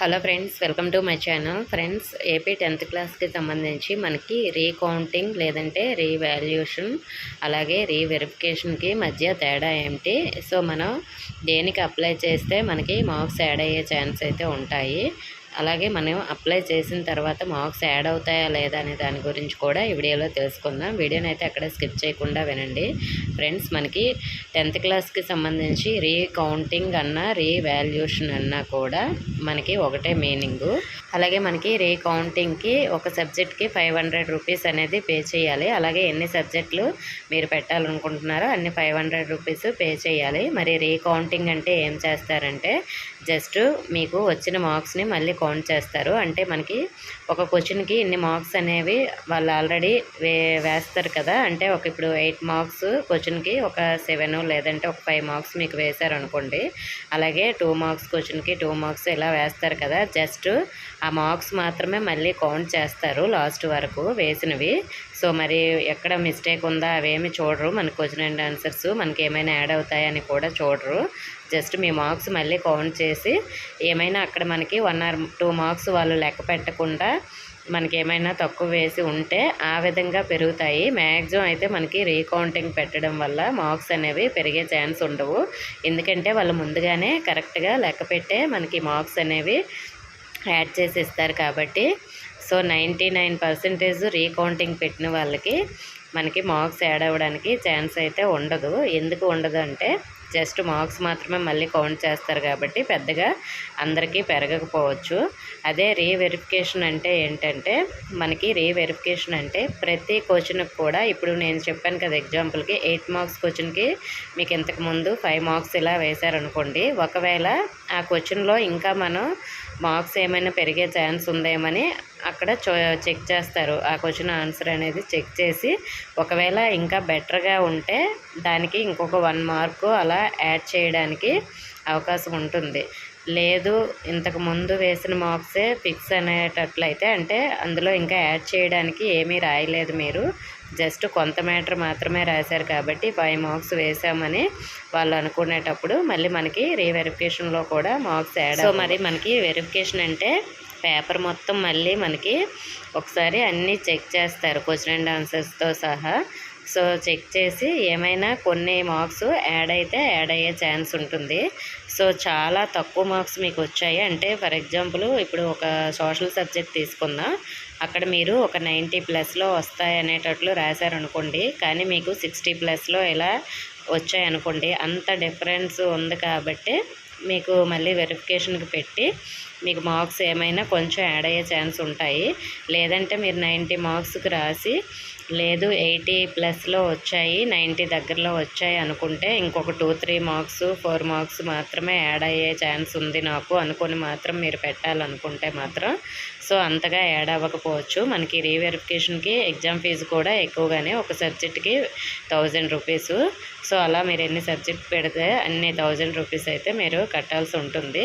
Hello friends, welcome to my channel. Friends, AP 10th క్లాస్కి సంబంధించి మనకి రీకౌంటింగ్ లేదంటే రీవాల్యుయేషన్ అలాగే రీవెరిఫికేషన్కి మధ్య తేడా ఏమిటి, సో మనం దేనికి అప్లై చేస్తే మనకి మార్క్స్ యాడ్ అయ్యే ఛాన్స్ అయితే ఉంటాయి, అలాగే మనం అప్లై చేసిన తర్వాత మార్క్స్ యాడ్ అవుతాయా లేదా అనే దాని గురించి కూడా ఈ వీడియోలో తెలుసుకుందాం. వీడియోని అయితే అక్కడ స్కిప్ చేయకుండా వినండి. ఫ్రెండ్స్, మనకి 10th క్లాస్కి సంబంధించి రీకౌంటింగ్ అన్నా రీవాల్యుయేషన్ అన్నా కూడా మనకి ఒకటే మీనింగు. అలాగే మనకి రీకౌంటింగ్కి ఒక సబ్జెక్ట్కి 500 రూపీస్ అనేది పే చేయాలి. అలాగే ఎన్ని సబ్జెక్టులు మీరు పెట్టాలనుకుంటున్నారో అన్ని 500 రూపీస్ పే చేయాలి. మరి రీకౌంటింగ్ అంటే ఏం చేస్తారంటే జస్ట్ మీకు వచ్చిన మార్క్స్ని మళ్ళీ కౌంట్ చేస్తారు. అంటే మనకి ఒక క్వశ్చన్కి ఇన్ని మార్క్స్ అనేవి వాళ్ళు ఆల్రెడీ వేస్తారు కదా. అంటే ఇప్పుడు 8 మార్క్స్ క్వశ్చన్కి ఒక 7 లేదంటే ఒక 5 మార్క్స్ మీకు వేశారు అనుకోండి. అలాగే 2 మార్క్స్ క్వశ్చన్కి 2 మార్క్స్ ఇలా వేస్తారు కదా. జస్ట్ ఆ మార్క్స్ మాత్రమే మళ్ళీ కౌంట్ చేస్తారు లాస్ట్ వరకు వేసినవి. సో మరి ఎక్కడ మిస్టేక్ ఉందా అవేమి చూడరు. మన క్వశ్చన్ అండ్ ఆన్సర్స్ మనకి ఏమైనా యాడ్ అవుతాయని కూడా చూడరు. జస్ట్ మీ మార్క్స్ మళ్ళీ కౌంట్ చేసి ఏమైనా అక్కడ మనకి 1 or 2 మార్క్స్ వాళ్ళు లెక్క పెట్టకుండా మనకి ఏమైనా తక్కువ వేసి ఉంటే ఆ విధంగా పెరుగుతాయి. మ్యాక్సిమం అయితే మనకి రీకౌంటింగ్ పెట్టడం వల్ల మార్క్స్ అనేవి పెరిగే ఛాన్స్ ఉండవు. ఎందుకంటే వాళ్ళు ముందుగానే కరెక్ట్గా లెక్క పెట్టే మనకి మార్క్స్ అనేవి యాడ్ చేసి ఇస్తారు కాబట్టి. సో 99% రీకౌంటింగ్ పెట్టిన వాళ్ళకి మనకి మార్క్స్ యాడ్ అవ్వడానికి ఛాన్స్ అయితే ఉండదు. ఎందుకు ఉండదు అంటే జస్ట్ మార్క్స్ మాత్రమే మళ్ళీ కౌంట్ చేస్తారు కాబట్టి పెద్దగా అందరికీ పెరగకపోవచ్చు. అదే రీవెరిఫికేషన్ అంటే ఏంటంటే మనకి రీవెరిఫికేషన్ అంటే ప్రతి క్వశ్చన్కి కూడా ఇప్పుడు నేను చెప్పాను కదా, ఎగ్జాంపుల్కి 8 మార్క్స్ క్వశ్చన్కి మీకు ఇంతకుముందు 5 మార్క్స్ ఇలా వేశారనుకోండి. ఒకవేళ ఆ క్వశ్చన్లో ఇంకా మనం మార్క్స్ ఏమైనా పెరిగే ఛాన్స్ ఉందేమని అక్కడ చెక్ చేస్తారు. ఆ క్వశ్చన్ ఆన్సర్ అనేది చెక్ చేసి ఒకవేళ ఇంకా బెటర్గా ఉంటే దానికి ఇంకొక 1 మార్కు అలా యాడ్ చేయడానికి అవకాశం ఉంటుంది. లేదు ఇంతకు ముందు వేసిన మార్క్సే ఫిక్స్ అనేటట్లయితే అంటే అందులో ఇంకా యాడ్ చేయడానికి ఏమీ రాయలేదు, మీరు జస్ట్ కొంత మ్యాటర్ మాత్రమే రాశారు కాబట్టి 5 మార్క్స్ వేసామని వాళ్ళు అనుకునేటప్పుడు మళ్ళీ మనకి రీవెరిఫికేషన్లో కూడా మార్క్స్ యాడ్. సో మరి మనకి వెరిఫికేషన్ అంటే పేపర్ మొత్తం మళ్ళీ మనకి ఒకసారి అన్నీ చెక్ చేస్తారు క్వశ్చన్ అండ్ ఆన్సర్స్తో సహా. సో చెక్ చేసి ఏమైనా కొన్ని మార్క్స్ యాడ్ అయితే యాడ్ అయ్యే ఛాన్స్ ఉంటుంది. సో చాలా తక్కువ మార్క్స్ మీకు వచ్చాయి అంటే ఫర్ ఎగ్జాంపుల్ ఇప్పుడు ఒక సోషల్ సబ్జెక్ట్ తీసుకుందాం. అక్కడ మీరు ఒక 90+ వస్తాయి అనేటట్లు రాశారనుకోండి, కానీ మీకు 60+ ఇలా వచ్చాయనుకోండి. అంత డిఫరెన్స్ ఉంది కాబట్టి మీకు మళ్ళీ వెరిఫికేషన్కి పెట్టి మీకు మార్క్స్ ఏమైనా కొంచెం యాడ్ అయ్యే ఛాన్స్ ఉంటాయి. లేదంటే మీరు 90 మార్క్స్కి రాసి లేదు 80+ వచ్చాయి, 90 దగ్గరలో వచ్చాయి అనుకుంటే ఇంకొక 2-3 మార్క్స్ 4 మార్క్స్ మాత్రమే యాడ్ అయ్యే ఛాన్స్ ఉంది నాకు అనుకుని మాత్రం మీరు పెట్టాలనుకుంటే మాత్రం సో అంతగా యాడ్ అవ్వకపోవచ్చు. మనకి రీవెరిఫికేషన్కి ఎగ్జామ్ ఫీజు కూడా ఎక్కువగానే, ఒక సబ్జెక్ట్కి 1000 రూపీస్. సో అలా మీరు ఎన్ని సబ్జెక్ట్ పెడితే అన్ని 1000 రూపీస్ అయితే మీరు కట్టాల్సి ఉంటుంది.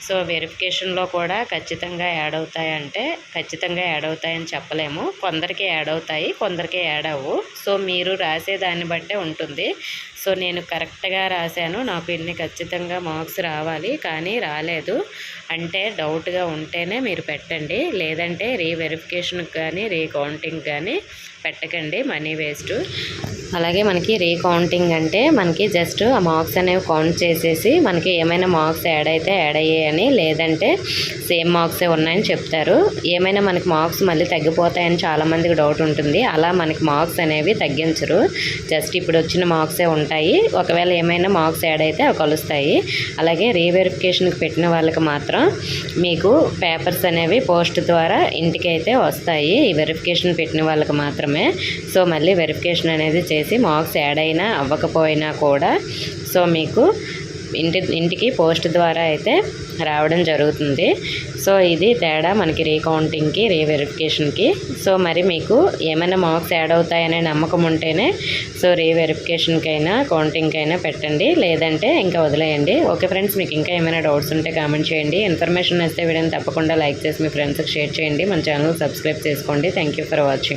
సో వెరిఫికేషన్లో కూడా ఖచ్చితంగా యాడ్ అవుతాయంటే ఖచ్చితంగా యాడ్ అవుతాయని చెప్పలేము. కొందరికి యాడ్ అవుతాయి, కొందరికి యాడ్ అవ్వు. సో మీరు రాసే దాన్ని బట్టే ఉంటుంది. సో నేను కరెక్ట్గా రాశాను, నాకు ఇన్ని ఖచ్చితంగా మార్క్స్ రావాలి కానీ రాలేదు అంటే డౌట్గా ఉంటేనే మీరు పెట్టండి. లేదంటే రీవెరిఫికేషన్కి కానీ రీకౌంటింగ్ కానీ పెట్టకండి, మనీ వేస్ట్. అలాగే మనకి రీకౌంటింగ్ అంటే మనకి జస్ట్ ఆ మార్క్స్ అనేవి కౌంట్ చేసేసి మనకి ఏమైనా మార్క్స్ యాడ్ అయితే యాడ్ అయ్యాయని, లేదంటే సేమ్ మార్క్సే ఉన్నాయని చెప్తారు. ఏమైనా మనకి మార్క్స్ మళ్ళీ తగ్గిపోతాయని చాలామందికి డౌట్ ఉంటుంది. అలా మనకి మార్క్స్ అనేవి తగ్గించరు, జస్ట్ ఇప్పుడు వచ్చిన మార్క్సే ఉంటాయి. ఒకవేళ ఏమైనా మార్క్స్ యాడ్ అయితే అవి కలుస్తాయి. అలాగే రీవెరిఫికేషన్కి పెట్టిన వాళ్ళకి మాత్రం మీకు పేపర్స్ అనేవి పోస్ట్ ద్వారా ఇంటికి అయితే వస్తాయి. ఈ వెరిఫికేషన్ పెట్టిన వాళ్ళకి మాత్రమే. సో మళ్ళీ వెరిఫికేషన్ అనేది చేసి మార్క్స్ యాడ్ అయినా అవ్వకపోయినా కూడా సో మీకు ఇంటికి పోస్ట్ ద్వారా అయితే రావడం జరుగుతుంది. సో ఇది తేడా మనకి రీకౌంటింగ్కి రీవెరిఫికేషన్కి. సో మరి మీకు ఏమైనా మార్క్స్ యాడ్ అవుతాయనే నమ్మకం ఉంటేనే సో రీవెరిఫికేషన్కి అయినా కౌంటింగ్కి అయినా పెట్టండి, లేదంటే ఇంకా వదిలేయండి. ఓకే ఫ్రెండ్స్, మీకు ఇంకా ఏమైనా డౌట్స్ ఉంటే కామెంట్ చేయండి. ఇన్ఫర్మేషన్ వస్తే వీడియోని తప్పకుండా లైక్ చేసి మీ ఫ్రెండ్స్కి షేర్ చేయండి. మన ఛానల్ సబ్స్క్రైబ్ చేసుకోండి. Thank you for watching.